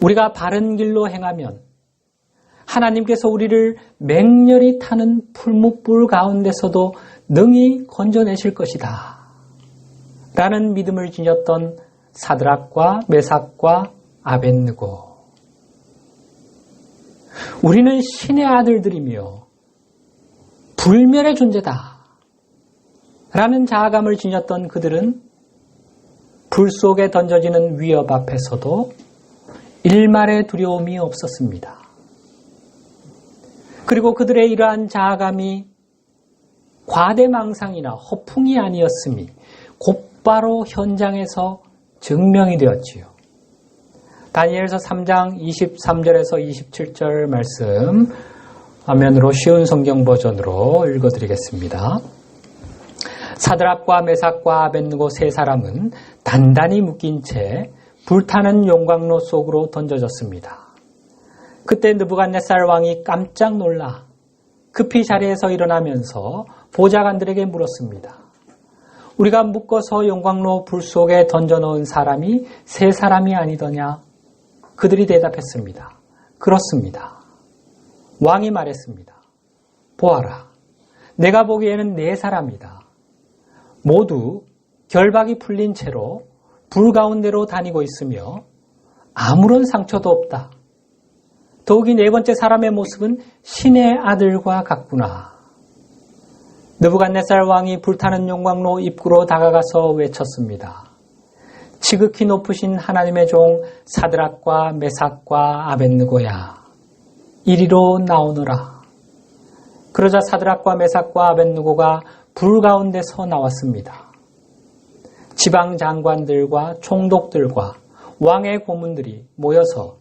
우리가 바른 길로 행하면 하나님께서 우리를 맹렬히 타는 풀무불 가운데서도 능히 건져내실 것이다 라는 믿음을 지녔던 사드락과 메삭과 아벳느고. 우리는 신의 아들들이며 불멸의 존재다 라는 자아감을 지녔던 그들은 불 속에 던져지는 위협 앞에서도 일말의 두려움이 없었습니다. 그리고 그들의 이러한 자아감이 과대망상이나 허풍이 아니었음이 곧바로 현장에서 증명이 되었지요. 다니엘서 3장 23절에서 27절 말씀 화면으로 쉬운 성경 버전으로 읽어드리겠습니다. 사드락과 메삭과 아벳느고 세 사람은 단단히 묶인 채 불타는 용광로 속으로 던져졌습니다. 그때 느부갓네살 왕이 깜짝 놀라 급히 자리에서 일어나면서 보좌관들에게 물었습니다. 우리가 묶어서 용광로 불 속에 던져놓은 사람이 세 사람이 아니더냐? 그들이 대답했습니다. 그렇습니다. 왕이 말했습니다. 보아라, 내가 보기에는 네 사람이다. 모두 결박이 풀린 채로 불 가운데로 다니고 있으며 아무런 상처도 없다. 더욱이 네 번째 사람의 모습은 신의 아들과 같구나. 느부갓네살 왕이 불타는 용광로 입구로 다가가서 외쳤습니다. 지극히 높으신 하나님의 종 사드락과 메삭과 아벳느고야, 이리로 나오너라. 그러자 사드락과 메삭과 아벳느고가 불 가운데서 나왔습니다. 지방 장관들과 총독들과 왕의 고문들이 모여서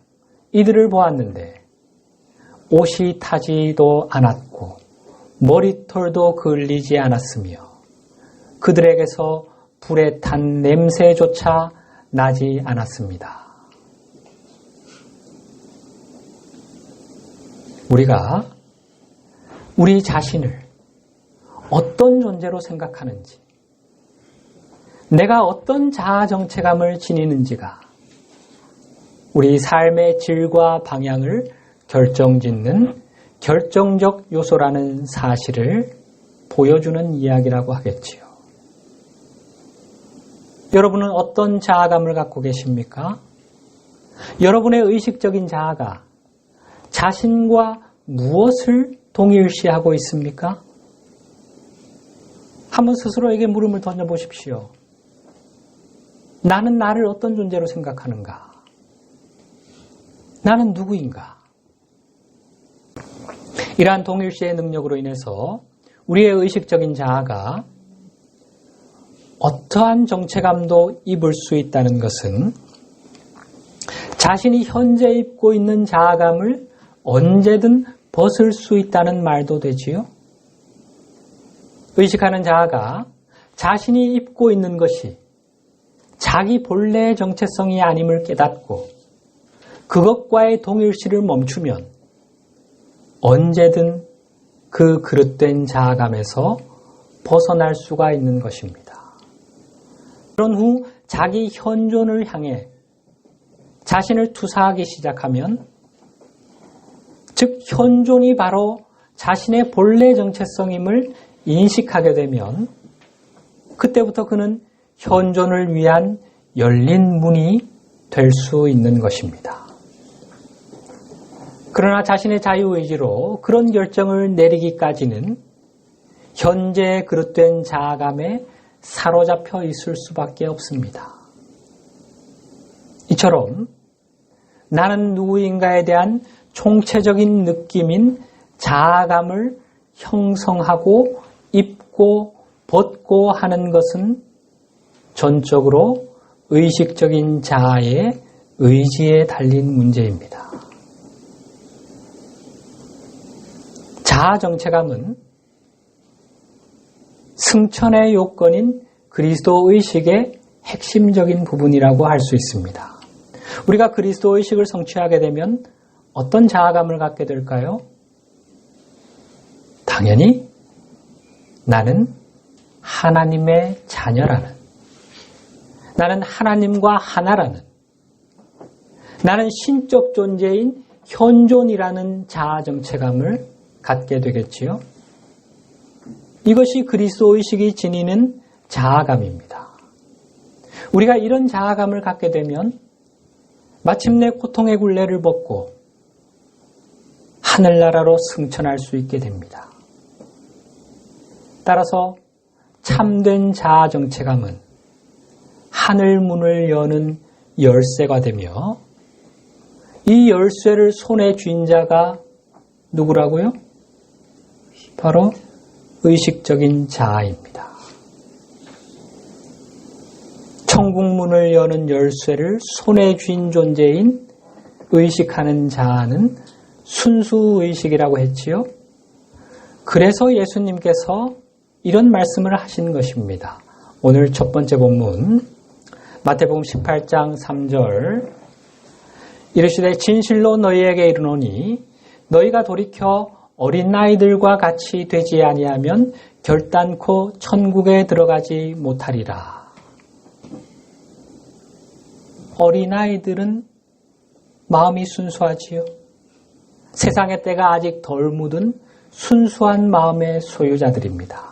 이들을 보았는데 옷이 타지도 않았고 머리털도 그을리지 않았으며 그들에게서 불에 탄 냄새조차 나지 않았습니다. 우리가 우리 자신을 어떤 존재로 생각하는지, 내가 어떤 자아 정체감을 지니는지가 우리 삶의 질과 방향을 결정짓는 결정적 요소라는 사실을 보여주는 이야기라고 하겠지요. 여러분은 어떤 자아감을 갖고 계십니까? 여러분의 의식적인 자아가 자신과 무엇을 동일시하고 있습니까? 한번 스스로에게 물음을 던져보십시오. 나는 나를 어떤 존재로 생각하는가? 나는 누구인가? 이러한 동일시의 능력으로 인해서 우리의 의식적인 자아가 어떠한 정체감도 입을 수 있다는 것은 자신이 현재 입고 있는 자아감을 언제든 벗을 수 있다는 말도 되지요. 의식하는 자아가 자신이 입고 있는 것이 자기 본래의 정체성이 아님을 깨닫고 그것과의 동일시를 멈추면 언제든 그 그릇된 자아감에서 벗어날 수가 있는 것입니다. 그런 후 자기 현존을 향해 자신을 투사하기 시작하면, 즉 현존이 바로 자신의 본래 정체성임을 인식하게 되면 그때부터 그는 현존을 위한 열린 문이 될 수 있는 것입니다. 그러나 자신의 자유의지로 그런 결정을 내리기까지는 현재의 그릇된 자아감에 사로잡혀 있을 수밖에 없습니다. 이처럼 나는 누구인가에 대한 총체적인 느낌인 자아감을 형성하고 입고 벗고 하는 것은 전적으로 의식적인 자아의 의지에 달린 문제입니다. 자아 정체감은 승천의 요건인 그리스도 의식의 핵심적인 부분이라고 할 수 있습니다. 우리가 그리스도 의식을 성취하게 되면 어떤 자아감을 갖게 될까요? 당연히 나는 하나님의 자녀라는, 나는 하나님과 하나라는, 나는 신적 존재인 현존이라는 자아 정체감을 갖게 되겠지요. 이것이 그리스도의식이 지니는 자아감입니다. 우리가 이런 자아감을 갖게 되면 마침내 고통의 굴레를 벗고 하늘나라로 승천할 수 있게 됩니다. 따라서 참된 자아 정체감은 하늘문을 여는 열쇠가 되며 이 열쇠를 손에 쥔 자가 누구라고요? 바로 의식적인 자아입니다. 천국문을 여는 열쇠를 손에 쥔 존재인 의식하는 자아는 순수의식이라고 했지요. 그래서 예수님께서 이런 말씀을 하신 것입니다. 오늘 첫 번째 본문 마태복음 18장 3절 이르시되 진실로 너희에게 이르노니 너희가 돌이켜 어린아이들과 같이 되지 아니하면 결단코 천국에 들어가지 못하리라. 어린아이들은 마음이 순수하지요. 세상의 때가 아직 덜 묻은 순수한 마음의 소유자들입니다.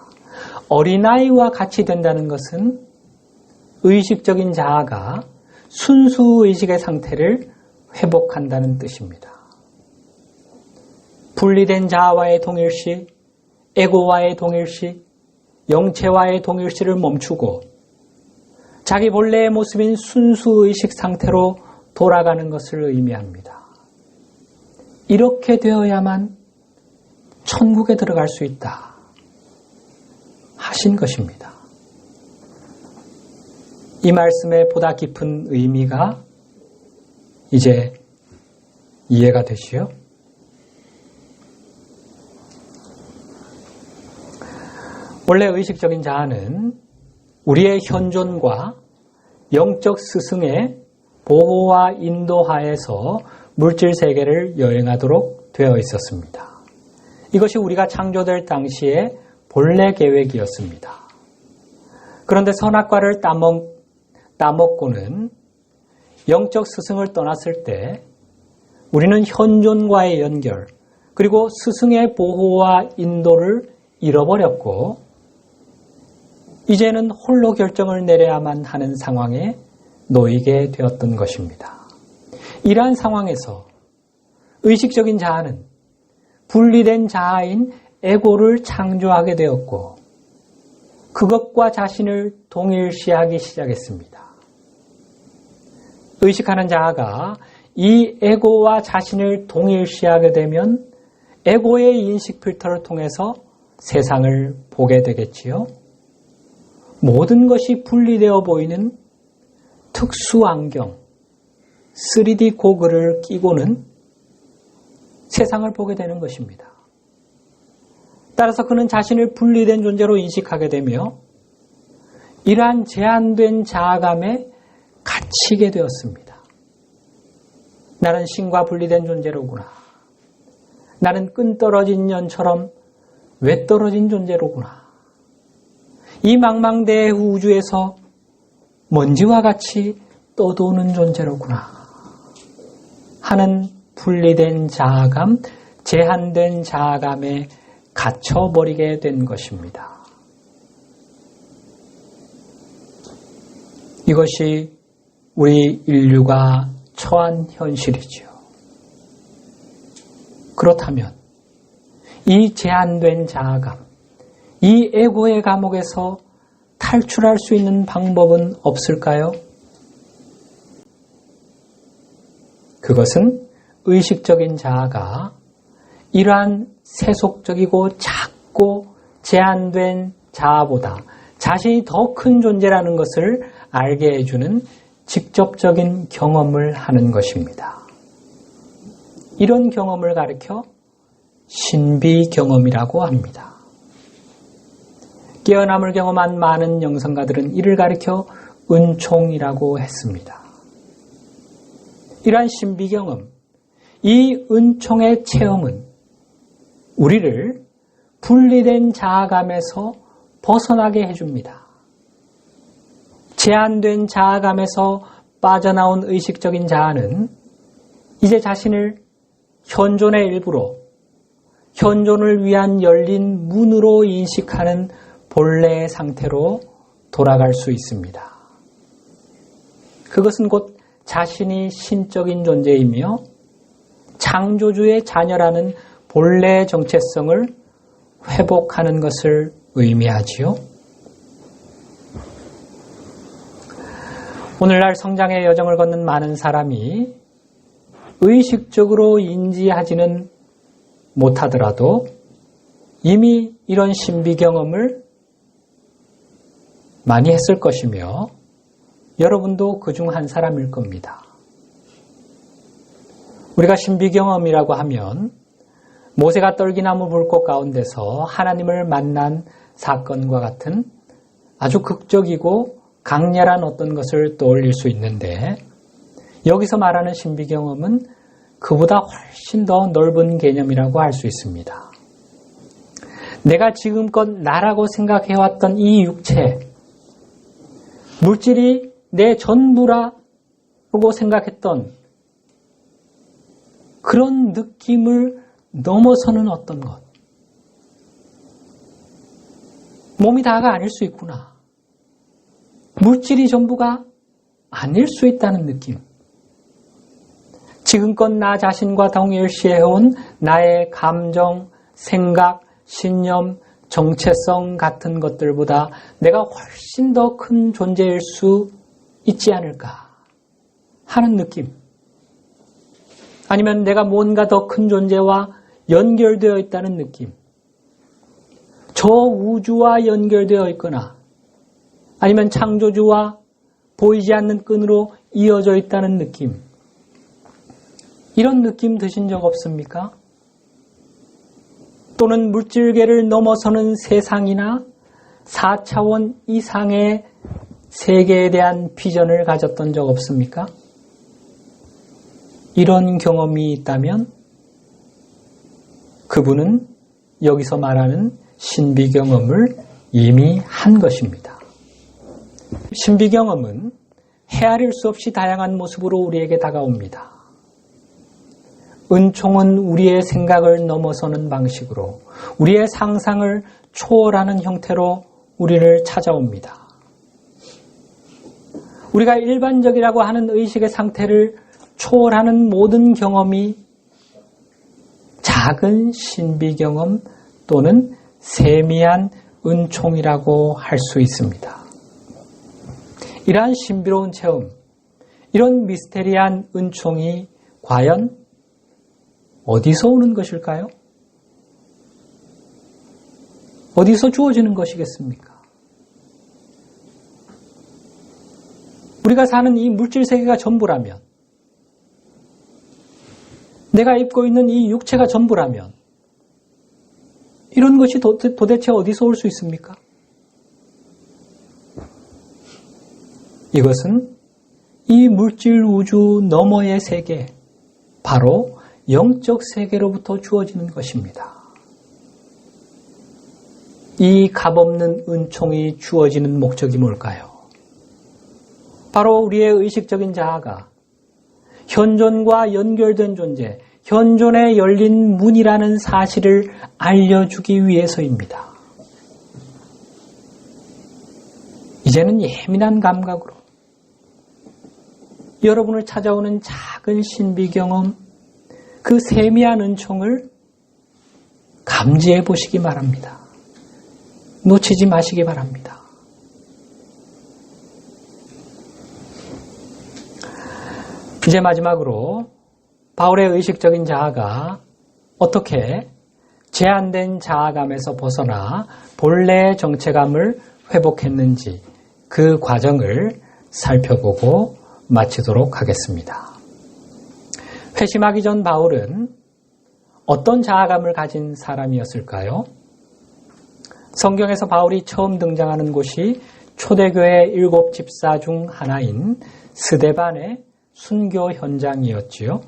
어린아이와 같이 된다는 것은 의식적인 자아가 순수의식의 상태를 회복한다는 뜻입니다. 분리된 자아와의 동일시, 에고와의 동일시, 영체와의 동일시를 멈추고 자기 본래의 모습인 순수의식 상태로 돌아가는 것을 의미합니다. 이렇게 되어야만 천국에 들어갈 수 있다 하신 것입니다. 이 말씀의 보다 깊은 의미가 이제 이해가 되시요? 원래 의식적인 자아는 우리의 현존과 영적 스승의 보호와 인도하에서 물질 세계를 여행하도록 되어 있었습니다. 이것이 우리가 창조될 당시의 본래 계획이었습니다. 그런데 선악과를 따먹고는 영적 스승을 떠났을 때 우리는 현존과의 연결 그리고 스승의 보호와 인도를 잃어버렸고 이제는 홀로 결정을 내려야만 하는 상황에 놓이게 되었던 것입니다. 이러한 상황에서 의식적인 자아는 분리된 자아인 에고를 창조하게 되었고 그것과 자신을 동일시하기 시작했습니다. 의식하는 자아가 이 에고와 자신을 동일시하게 되면 에고의 인식 필터를 통해서 세상을 보게 되겠지요. 모든 것이 분리되어 보이는 특수 안경, 3D 고글을 끼고는 세상을 보게 되는 것입니다. 따라서 그는 자신을 분리된 존재로 인식하게 되며 이러한 제한된 자아감에 갇히게 되었습니다. 나는 신과 분리된 존재로구나. 나는 끈 떨어진 연처럼 외떨어진 존재로구나. 이 망망대해 우주에서 먼지와 같이 떠도는 존재로구나 하는 분리된 자아감, 제한된 자아감에 갇혀버리게 된 것입니다. 이것이 우리 인류가 처한 현실이지요. 그렇다면 이 제한된 자아감, 이 에고의 감옥에서 탈출할 수 있는 방법은 없을까요? 그것은 의식적인 자아가 이러한 세속적이고 작고 제한된 자아보다 자신이 더 큰 존재라는 것을 알게 해주는 직접적인 경험을 하는 것입니다. 이런 경험을 가리켜 신비 경험이라고 합니다. 깨어남을 경험한 많은 영성가들은 이를 가리켜 은총이라고 했습니다. 이러한 신비 경험, 이 은총의 체험은 우리를 분리된 자아감에서 벗어나게 해줍니다. 제한된 자아감에서 빠져나온 의식적인 자아는 이제 자신을 현존의 일부로, 현존을 위한 열린 문으로 인식하는 본래의 상태로 돌아갈 수 있습니다. 그것은 곧 자신이 신적인 존재이며 창조주의 자녀라는 본래의 정체성을 회복하는 것을 의미하지요. 오늘날 성장의 여정을 걷는 많은 사람이 의식적으로 인지하지는 못하더라도 이미 이런 신비 경험을 많이 했을 것이며 여러분도 그중 한 사람일 겁니다. 우리가 신비 경험이라고 하면 모세가 떨기나무 불꽃 가운데서 하나님을 만난 사건과 같은 아주 극적이고 강렬한 어떤 것을 떠올릴 수 있는데, 여기서 말하는 신비 경험은 그보다 훨씬 더 넓은 개념이라고 할 수 있습니다. 내가 지금껏 나라고 생각해왔던 이 육체, 물질이 내 전부라고 생각했던 그런 느낌을 넘어서는 어떤 것. 몸이 다가 아닐 수 있구나. 물질이 전부가 아닐 수 있다는 느낌. 지금껏 나 자신과 동일시해온 나의 감정, 생각, 신념, 정체성 같은 것들보다 내가 훨씬 더 큰 존재일 수 있지 않을까 하는 느낌. 아니면 내가 뭔가 더 큰 존재와 연결되어 있다는 느낌. 저 우주와 연결되어 있거나 아니면 창조주와 보이지 않는 끈으로 이어져 있다는 느낌. 이런 느낌 드신 적 없습니까? 또는 물질계를 넘어서는 세상이나 4차원 이상의 세계에 대한 비전을 가졌던 적 없습니까? 이런 경험이 있다면 그분은 여기서 말하는 신비 경험을 이미 한 것입니다. 신비 경험은 헤아릴 수 없이 다양한 모습으로 우리에게 다가옵니다. 은총은 우리의 생각을 넘어서는 방식으로, 우리의 상상을 초월하는 형태로 우리를 찾아옵니다. 우리가 일반적이라고 하는 의식의 상태를 초월하는 모든 경험이 작은 신비 경험 또는 세미한 은총이라고 할 수 있습니다. 이러한 신비로운 체험, 이런 미스테리한 은총이 과연 어디서 오는 것일까요? 어디서 주어지는 것이겠습니까? 우리가 사는 이 물질 세계가 전부라면, 내가 입고 있는 이 육체가 전부라면 이런 것이 도대체 어디서 올 수 있습니까? 이것은 이 물질 우주 너머의 세계, 바로 영적 세계로부터 주어지는 것입니다. 이 값없는 은총이 주어지는 목적이 뭘까요? 바로 우리의 의식적인 자아가 현존과 연결된 존재, 현존에 열린 문이라는 사실을 알려주기 위해서입니다. 이제는 예민한 감각으로 여러분을 찾아오는 작은 신비 경험, 그 세미한 은총을 감지해 보시기 바랍니다. 놓치지 마시기 바랍니다. 이제 마지막으로 바울의 의식적인 자아가 어떻게 제한된 자아감에서 벗어나 본래의 정체감을 회복했는지 그 과정을 살펴보고 마치도록 하겠습니다. 회심하기 전 바울은 어떤 자아감을 가진 사람이었을까요? 성경에서 바울이 처음 등장하는 곳이 초대교회 7 집사 중 하나인 스데반의 순교 현장이었지요.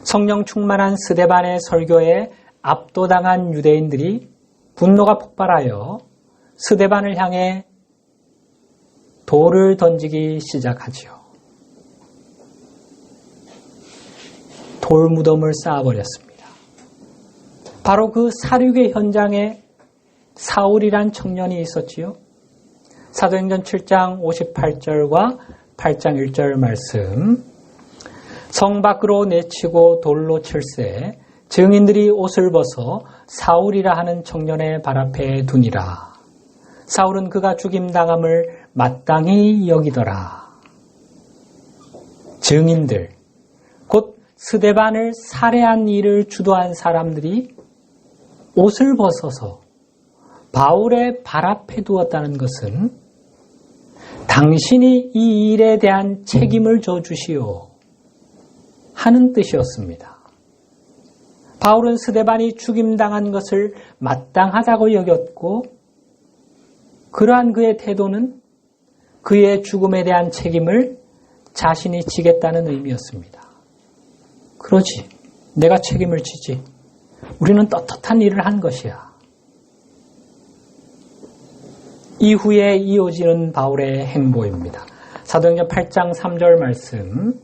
성령 충만한 스데반의 설교에 압도당한 유대인들이 분노가 폭발하여 스데반을 향해 돌을 던지기 시작하지요. 돌무덤을 쌓아버렸습니다. 바로 그 살육의 현장에 사울이란 청년이 있었지요. 사도행전 7장 58절과 8장 1절 말씀. 성 밖으로 내치고 돌로 칠세 증인들이 옷을 벗어 사울이라 하는 청년의 발 앞에 두니라. 사울은 그가 죽임당함을 마땅히 여기더라. 증인들, 곧 스데반을 살해한 일을 주도한 사람들이 옷을 벗어서 바울의 발 앞에 두었다는 것은 당신이 이 일에 대한 책임을 져주시오 하는 뜻이었습니다. 바울은 스데반이 죽임당한 것을 마땅하다고 여겼고 그러한 그의 태도는 그의 죽음에 대한 책임을 자신이 지겠다는 의미였습니다. 그러지, 내가 책임을 지지. 우리는 떳떳한 일을 한 것이야. 이후에 이어지는 바울의 행보입니다. 사도행전 8장 3절 말씀.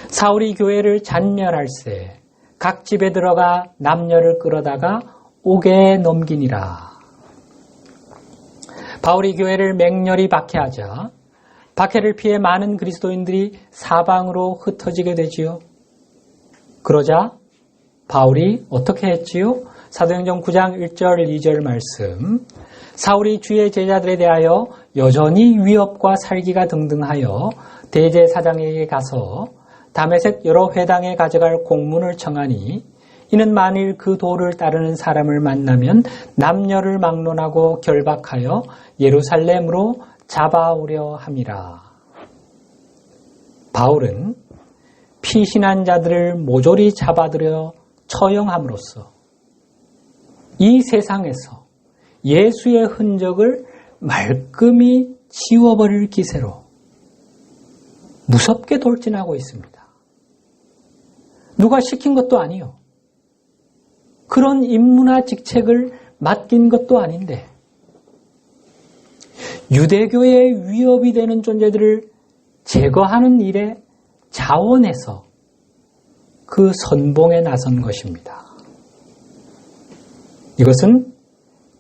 사울이 교회를 잔멸할세 각 집에 들어가 남녀를 끌어다가 옥에 넘기니라. 바울이 교회를 맹렬히 박해하자 박해를 피해 많은 그리스도인들이 사방으로 흩어지게 되지요. 그러자 바울이 어떻게 했지요? 사도행전 9장 1절 2절 말씀. 사울이 주의 제자들에 대하여 여전히 위협과 살기가 등등하여 대제사장에게 가서 다메섹 여러 회당에 가져갈 공문을 청하니 이는 만일 그 도를 따르는 사람을 만나면 남녀를 막론하고 결박하여 예루살렘으로 잡아오려 함이라. 바울은 피신한 자들을 모조리 잡아들여 처형함으로써 이 세상에서 예수의 흔적을 말끔히 지워버릴 기세로 무섭게 돌진하고 있습니다. 누가 시킨 것도 아니요. 그런 임무나 직책을 맡긴 것도 아닌데 유대교의 위협이 되는 존재들을 제거하는 일에 자원해서 그 선봉에 나선 것입니다. 이것은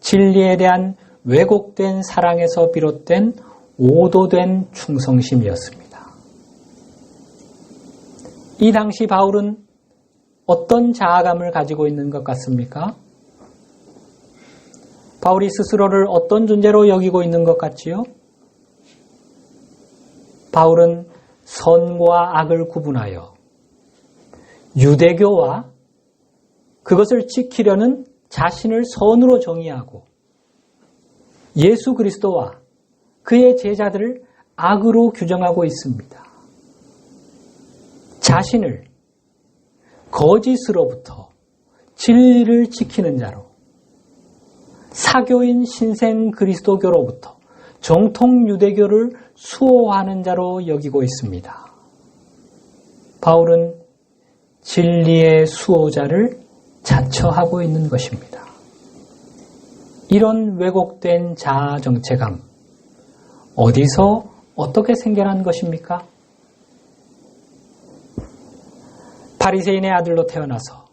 진리에 대한 왜곡된 사랑에서 비롯된 오도된 충성심이었습니다. 이 당시 바울은 어떤 자아감을 가지고 있는 것 같습니까? 바울이 스스로를 어떤 존재로 여기고 있는 것 같지요? 바울은 선과 악을 구분하여 유대교와 그것을 지키려는 자신을 선으로 정의하고 예수 그리스도와 그의 제자들을 악으로 규정하고 있습니다. 자신을 거짓으로부터 진리를 지키는 자로, 사교인 신생 그리스도교로부터 정통 유대교를 수호하는 자로 여기고 있습니다. 바울은 진리의 수호자를 자처하고 있는 것입니다. 이런 왜곡된 자아 정체감, 어디서 어떻게 생겨난 것입니까? 바리새인의 아들로 태어나서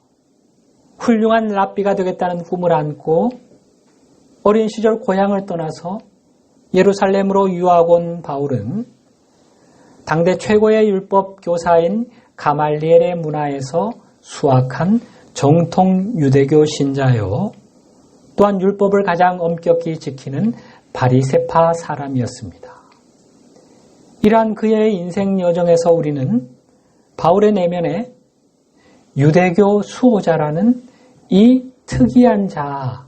훌륭한 랍비가 되겠다는 꿈을 안고 어린 시절 고향을 떠나서 예루살렘으로 유학 온 바울은 당대 최고의 율법 교사인 가말리엘의 문화에서 수학한 정통 유대교 신자요, 또한 율법을 가장 엄격히 지키는 바리새파 사람이었습니다. 이러한 그의 인생 여정에서 우리는 바울의 내면에 유대교 수호자라는 이 특이한 자아,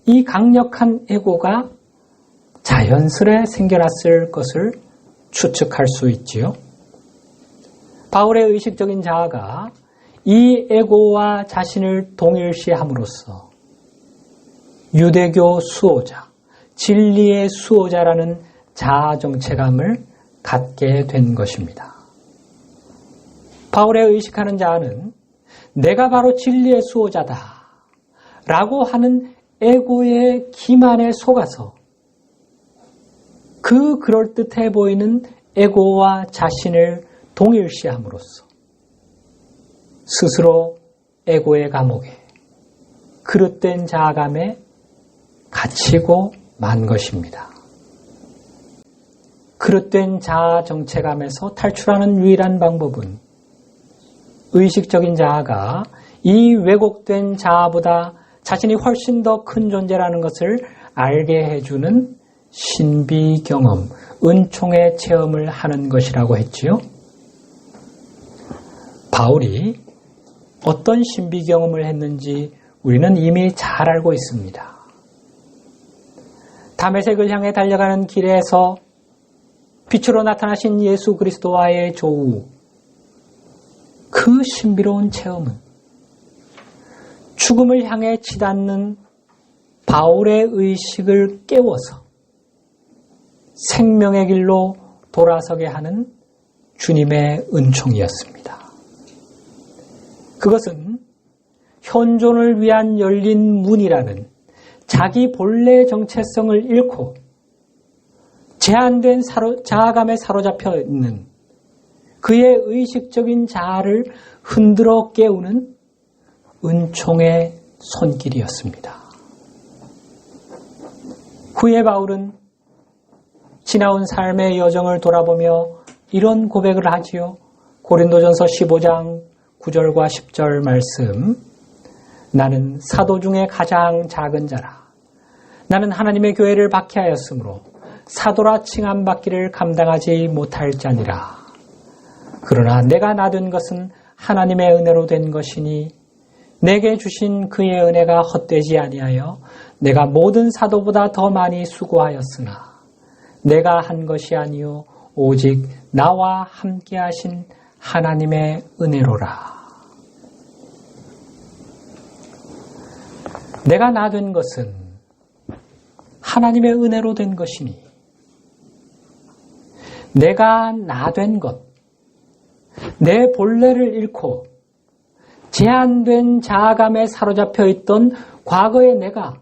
이 강력한 에고가 자연스레 생겨났을 것을 추측할 수 있지요. 바울의 의식적인 자아가 이 에고와 자신을 동일시함으로써 유대교 수호자, 진리의 수호자라는 자아 정체감을 갖게 된 것입니다. 바울의 의식하는 자아는 내가 바로 진리의 수호자다 라고 하는 에고의 기만에 속아서 그 그럴듯해 보이는 에고와 자신을 동일시함으로써 스스로 에고의 감옥에, 그릇된 자아감에 갇히고 만 것입니다. 그릇된 자아 정체감에서 탈출하는 유일한 방법은 의식적인 자아가 이 왜곡된 자아보다 자신이 훨씬 더 큰 존재라는 것을 알게 해주는 신비 경험, 은총의 체험을 하는 것이라고 했지요. 바울이 어떤 신비 경험을 했는지 우리는 이미 잘 알고 있습니다. 다메섹을 향해 달려가는 길에서 빛으로 나타나신 예수 그리스도와의 조우, 그 신비로운 체험은 죽음을 향해 치닫는 바울의 의식을 깨워서 생명의 길로 돌아서게 하는 주님의 은총이었습니다. 그것은 현존을 위한 열린 문이라는 자기 본래의 정체성을 잃고 제한된 자아감에 사로잡혀 있는 그의 의식적인 자아를 흔들어 깨우는 은총의 손길이었습니다. 후에 바울은 지나온 삶의 여정을 돌아보며 이런 고백을 하지요. 고린도전서 15장 9절과 10절 말씀. 나는 사도 중에 가장 작은 자라. 나는 하나님의 교회를 박해하였으므로 사도라 칭함받기를 감당하지 못할 자니라. 그러나 내가 나된 것은 하나님의 은혜로 된 것이니 내게 주신 그의 은혜가 헛되지 아니하여 내가 모든 사도보다 더 많이 수고하였으나 내가 한 것이 아니요 오직 나와 함께 하신 하나님의 은혜로라. 내가 나 된 것은 하나님의 은혜로 된 것이니 내가 나 된 것, 내 본래를 잃고 제한된 자아감에 사로잡혀 있던 과거의 내가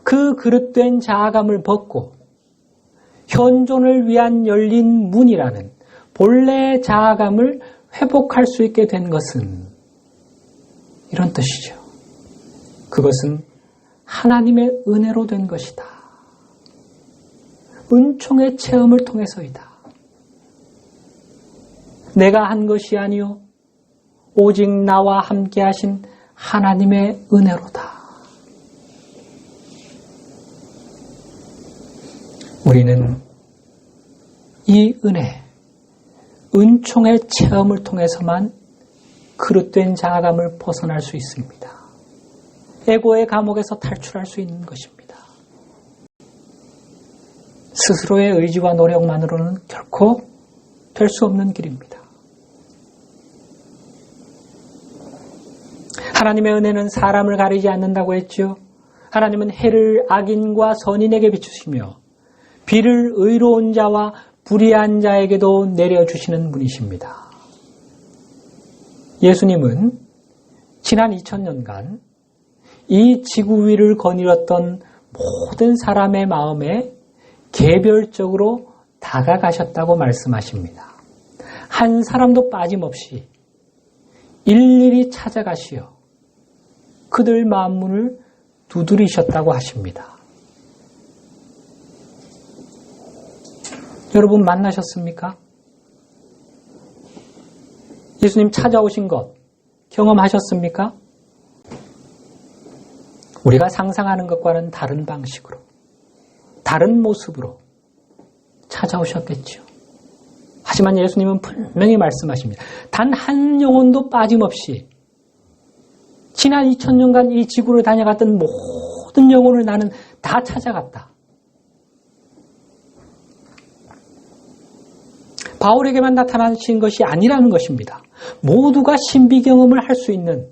그 그릇된 자아감을 벗고 현존을 위한 열린 문이라는 본래의 자아감을 회복할 수 있게 된 것은 이런 뜻이죠. 그것은 하나님의 은혜로 된 것이다. 은총의 체험을 통해서이다. 내가 한 것이 아니요 오직 나와 함께 하신 하나님의 은혜로다. 우리는 이 은혜, 은총의 체험을 통해서만 그릇된 자아감을 벗어날 수 있습니다. 에고의 감옥에서 탈출할 수 있는 것입니다. 스스로의 의지와 노력만으로는 결코 될 수 없는 길입니다. 하나님의 은혜는 사람을 가리지 않는다고 했죠. 하나님은 해를 악인과 선인에게 비추시며 비를 의로운 자와 불의한 자에게도 내려주시는 분이십니다. 예수님은 지난 2000년간 이 지구 위를 거닐었던 모든 사람의 마음에 개별적으로 다가가셨다고 말씀하십니다. 한 사람도 빠짐없이 일일이 찾아가시어 그들 마음문을 두드리셨다고 하십니다. 여러분 만나셨습니까? 예수님 찾아오신 것 경험하셨습니까? 우리가 상상하는 것과는 다른 방식으로, 다른 모습으로 찾아오셨겠죠. 하지만 예수님은 분명히 말씀하십니다. 단 한 영혼도 빠짐없이 지난 2000년간 이 지구를 다녀갔던 모든 영혼을 나는 다 찾아갔다. 바울에게만 나타나신 것이 아니라는 것입니다. 모두가 신비 경험을 할 수 있는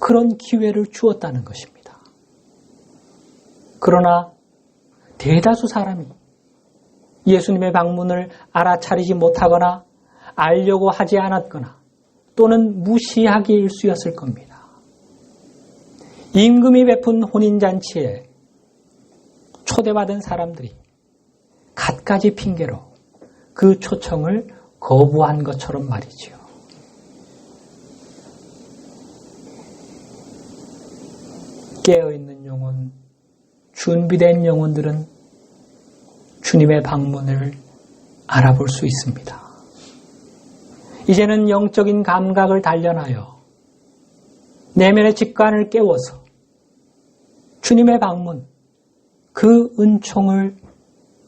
그런 기회를 주었다는 것입니다. 그러나 대다수 사람이 예수님의 방문을 알아차리지 못하거나 알려고 하지 않았거나 또는 무시하기 일쑤였을 겁니다. 임금이 베푼 혼인잔치에 초대받은 사람들이 갖가지 핑계로 그 초청을 거부한 것처럼 말이지요. 깨어있는 영혼, 준비된 영혼들은 주님의 방문을 알아볼 수 있습니다. 이제는 영적인 감각을 단련하여 내면의 직관을 깨워서 주님의 방문, 그 은총을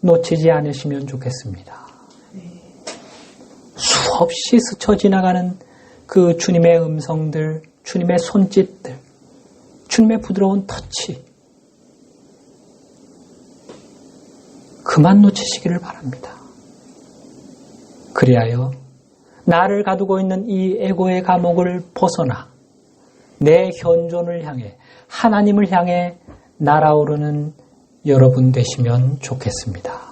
놓치지 않으시면 좋겠습니다. 수없이 스쳐 지나가는 그 주님의 음성들, 주님의 손짓들, 주님의 부드러운 터치, 그만 놓치시기를 바랍니다. 그리하여 나를 가두고 있는 이 에고의 감옥을 벗어나 내 현존을 향해, 하나님을 향해 날아오르는 여러분 되시면 좋겠습니다.